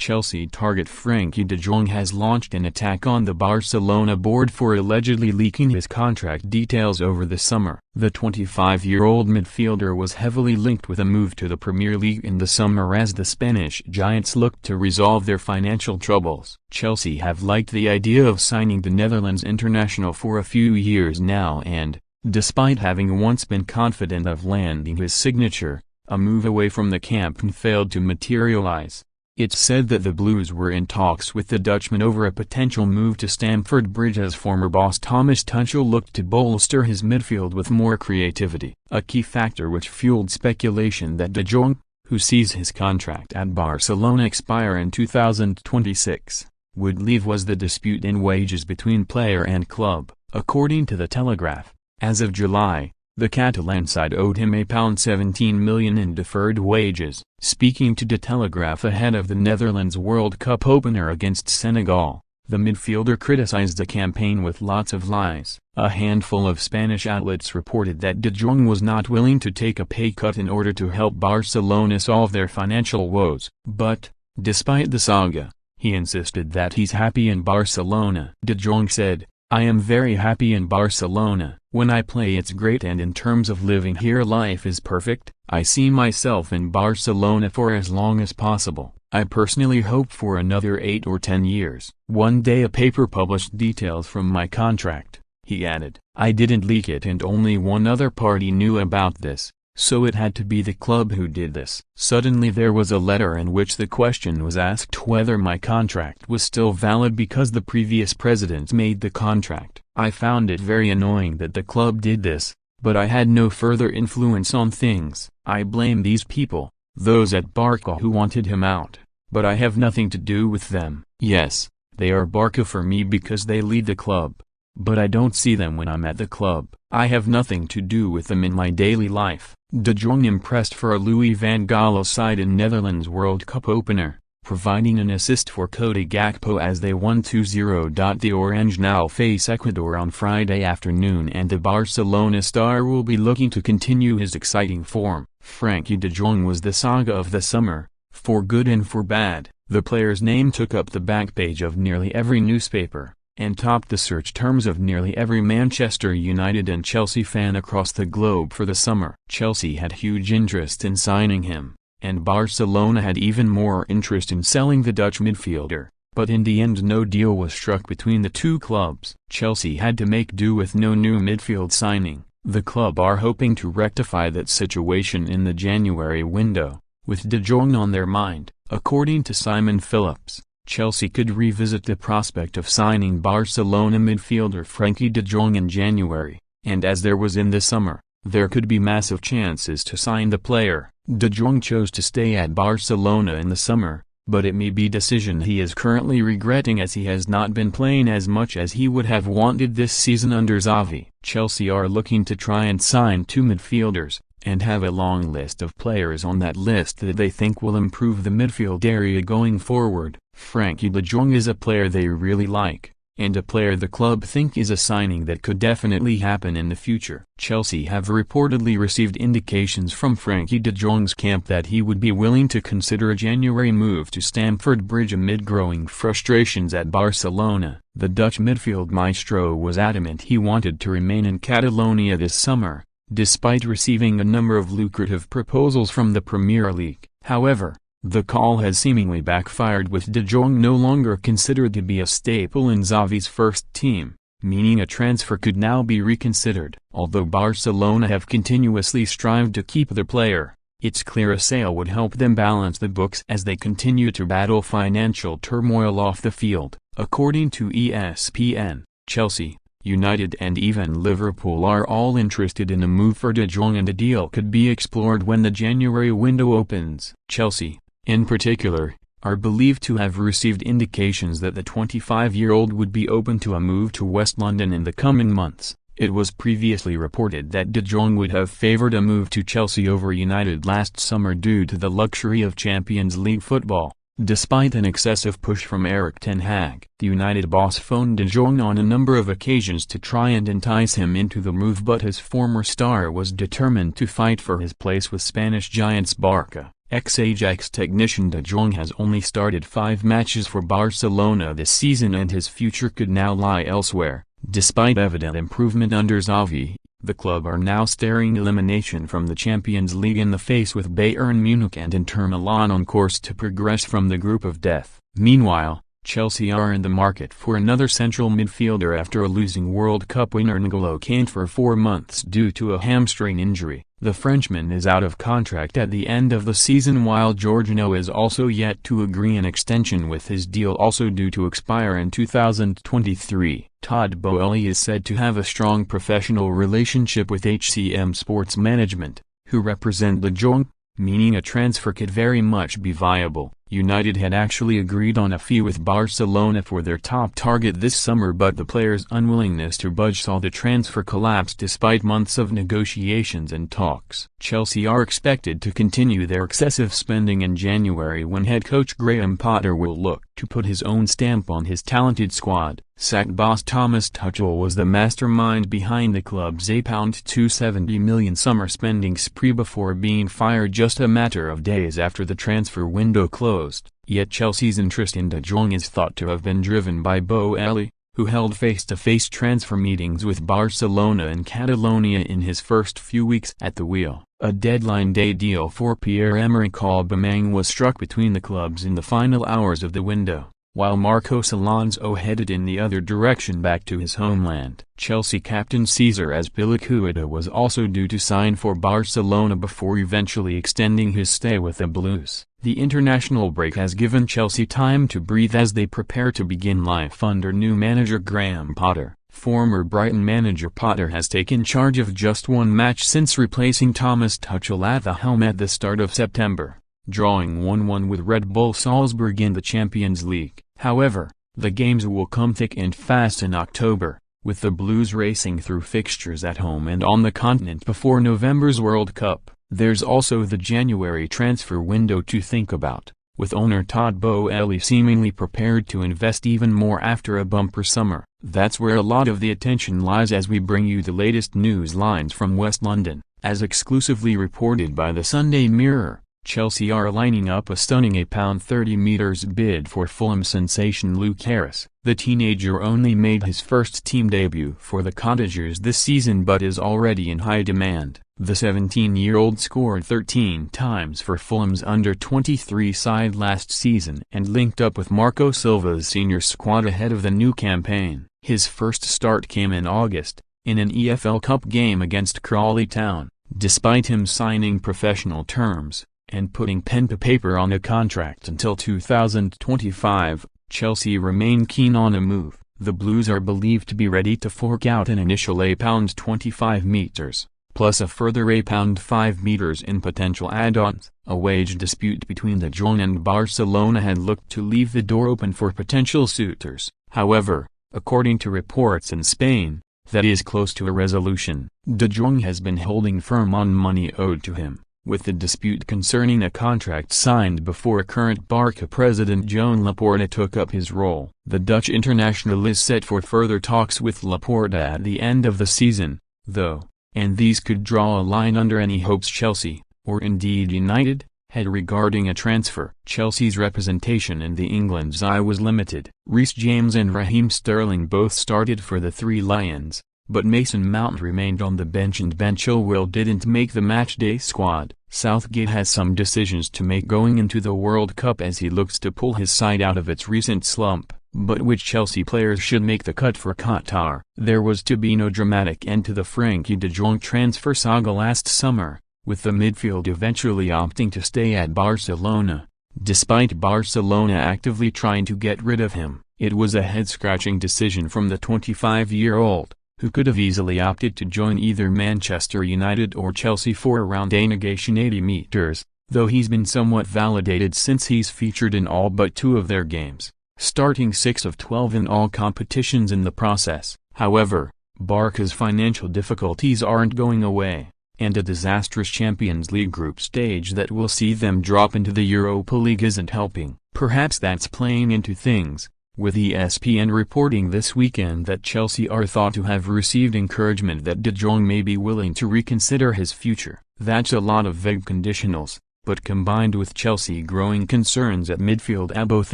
Chelsea target Frenkie De Jong has launched an attack on the Barcelona board for allegedly leaking his contract details over the summer. The 25-year-old midfielder was heavily linked with a move to the Premier League in the summer as the Spanish giants looked to resolve their financial troubles. Chelsea have liked the idea of signing the Netherlands international for a few years now and, despite having once been confident of landing his signature, a move away from the camp failed to materialize. It's said that the Blues were in talks with the Dutchman over a potential move to Stamford Bridge as former boss Thomas Tuchel looked to bolster his midfield with more creativity. A key factor which fueled speculation that De Jong, who sees his contract at Barcelona expire in 2026, would leave was the dispute in wages between player and club. According to The Telegraph, as of July, the Catalan side owed him £17 million in deferred wages. Speaking to The Telegraph ahead of the Netherlands World Cup opener against Senegal, the midfielder criticized the campaign with lots of lies. A handful of Spanish outlets reported that De Jong was not willing to take a pay cut in order to help Barcelona solve their financial woes. But, despite the saga, he insisted that he's happy in Barcelona. De Jong said, "I am very happy in Barcelona. When I play it's great, and in terms of living here life is perfect. I see myself in Barcelona for as long as possible. I personally hope for another 8 or 10 years." One day a paper published details from my contract, he added. "I didn't leak it and only one other party knew about this, so it had to be the club who did this." Suddenly there was a letter in which the question was asked whether my contract was still valid because the previous president made the contract. I found it very annoying that the club did this, but I had no further influence on things. I blame these people, those at Barca who wanted him out, but I have nothing to do with them. Yes, they are Barca for me because they lead the club, but I don't see them when I'm at the club. I have nothing to do with them in my daily life. De Jong impressed for a Louis van Gaal side in Netherlands World Cup opener, providing an assist for Cody Gakpo as they won 2-0. The Orange now face Ecuador on Friday afternoon, and the Barcelona star will be looking to continue his exciting form. Frenkie De Jong was the saga of the summer, for good and for bad. The player's name took up the back page of nearly every newspaper, and topped the search terms of nearly every Manchester United and Chelsea fan across the globe for the summer. Chelsea had huge interest in signing him, and Barcelona had even more interest in selling the Dutch midfielder, but in the end no deal was struck between the two clubs. Chelsea had to make do with no new midfield signing. The club are hoping to rectify that situation in the January window, with De Jong on their mind. According to Simon Phillips, Chelsea could revisit the prospect of signing Barcelona midfielder Frenkie De Jong in January, and as there was in the summer, there could be massive chances to sign the player. De Jong chose to stay at Barcelona in the summer, but it may be a decision he is currently regretting as he has not been playing as much as he would have wanted this season under Xavi. Chelsea are looking to try and sign 2 midfielders, and have a long list of players on that list that they think will improve the midfield area going forward. Frenkie De Jong is a player they really like, and a player the club think is a signing that could definitely happen in the future. Chelsea have reportedly received indications from Frenkie De Jong's camp that he would be willing to consider a January move to Stamford Bridge amid growing frustrations at Barcelona. The Dutch midfield maestro was adamant he wanted to remain in Catalonia this summer, despite receiving a number of lucrative proposals from the Premier League. However, the call has seemingly backfired, with De Jong no longer considered to be a staple in Xavi's first team, meaning a transfer could now be reconsidered. Although Barcelona have continuously strived to keep the player, it's clear a sale would help them balance the books as they continue to battle financial turmoil off the field. According to ESPN, Chelsea, United and even Liverpool are all interested in a move for De Jong, and a deal could be explored when the January window opens. Chelsea, in particular, are believed to have received indications that the 25-year-old would be open to a move to West London in the coming months. It was previously reported that De Jong would have favored a move to Chelsea over United last summer due to the luxury of Champions League football, despite an excessive push from Erik ten Hag. The United boss phoned De Jong on a number of occasions to try and entice him into the move, but his former star was determined to fight for his place with Spanish giants Barca. Ex-Ajax technician De Jong has only started 5 matches for Barcelona this season and his future could now lie elsewhere. Despite evident improvement under Xavi, the club are now staring elimination from the Champions League in the face with Bayern Munich and Inter Milan on course to progress from the group of death. Meanwhile, Chelsea are in the market for another central midfielder after losing World Cup winner N'Golo Kante for 4 months due to a hamstring injury. The Frenchman is out of contract at the end of the season while Jorginho is also yet to agree an extension with his deal also due to expire in 2023. Todd Boehly is said to have a strong professional relationship with HCM Sports Management, who represent De Jong, meaning a transfer could very much be viable. United had actually agreed on a fee with Barcelona for their top target this summer but the player's unwillingness to budge saw the transfer collapse despite months of negotiations and talks. Chelsea are expected to continue their excessive spending in January when head coach Graham Potter will look to put his own stamp on his talented squad. Sacked boss Thomas Tuchel was the mastermind behind the club's £270 million summer spending spree before being fired just a matter of days after the transfer window closed. Yet Chelsea's interest in De Jong is thought to have been driven by Boehly, who held face-to-face transfer meetings with Barcelona and Catalonia in his first few weeks at the wheel. A deadline day deal for Pierre-Emerick Aubameyang was struck between the clubs in the final hours of the window, while Marcos Alonso headed in the other direction back to his homeland. Chelsea captain Cesar Azpilicueta was also due to sign for Barcelona before eventually extending his stay with the Blues. The international break has given Chelsea time to breathe as they prepare to begin life under new manager Graham Potter. Former Brighton manager Potter has taken charge of just one match since replacing Thomas Tuchel at the helm at the start of September, drawing 1-1 with Red Bull Salzburg in the Champions League. However, the games will come thick and fast in October, with the Blues racing through fixtures at home and on the continent before November's World Cup. There's also the January transfer window to think about, with owner Todd Boehly seemingly prepared to invest even more after a bumper summer. That's where a lot of the attention lies as we bring you the latest news lines from West London. As exclusively reported by the Sunday Mirror, Chelsea are lining up a stunning £30 bid for Fulham sensation Luke Harris. The teenager only made his first team debut for the Cottagers this season but is already in high demand. The 17-year-old scored 13 times for Fulham's under-23 side last season and linked up with Marco Silva's senior squad ahead of the new campaign. His first start came in August, in an EFL Cup game against Crawley Town. Despite him signing professional terms and putting pen to paper on a contract until 2025, Chelsea remain keen on a move. The Blues are believed to be ready to fork out an initial £25 meters, plus a further £5 meters in potential add-ons. A wage dispute between De Jong and Barcelona had looked to leave the door open for potential suitors. However, according to reports in Spain, that is close to a resolution. De Jong has been holding firm on money owed to him, with the dispute concerning a contract signed before current Barca president Joan Laporta took up his role. The Dutch international is set for further talks with Laporta at the end of the season, though, and these could draw a line under any hopes Chelsea, or indeed United, had regarding a transfer. Chelsea's representation in the England's eye was limited. Reece James and Raheem Sterling both started for the Three Lions, but Mason Mount remained on the bench and Ben Chilwell didn't make the matchday squad. Southgate has some decisions to make going into the World Cup as he looks to pull his side out of its recent slump, but which Chelsea players should make the cut for Qatar? There was to be no dramatic end to the Frenkie De Jong transfer saga last summer, with the midfield eventually opting to stay at Barcelona. Despite Barcelona actively trying to get rid of him, it was a head-scratching decision from the 25-year-old, who could have easily opted to join either Manchester United or Chelsea for around £80 meters, though he's been somewhat validated since he's featured in all but 2 of their games, starting 6 of 12 in all competitions in the process. However, Barca's financial difficulties aren't going away, and a disastrous Champions League group stage that will see them drop into the Europa League isn't helping. Perhaps that's playing into things, with ESPN reporting this weekend that Chelsea are thought to have received encouragement that De Jong may be willing to reconsider his future. That's a lot of vague conditionals, but combined with Chelsea growing concerns at midfield both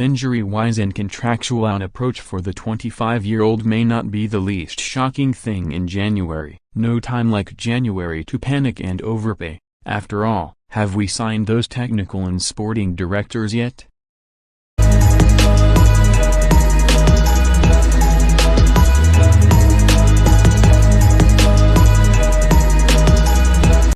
injury-wise and contractual an approach for the 25-year-old may not be the least shocking thing in January. No time like January to panic and overpay. After all, have we signed those technical and sporting directors yet?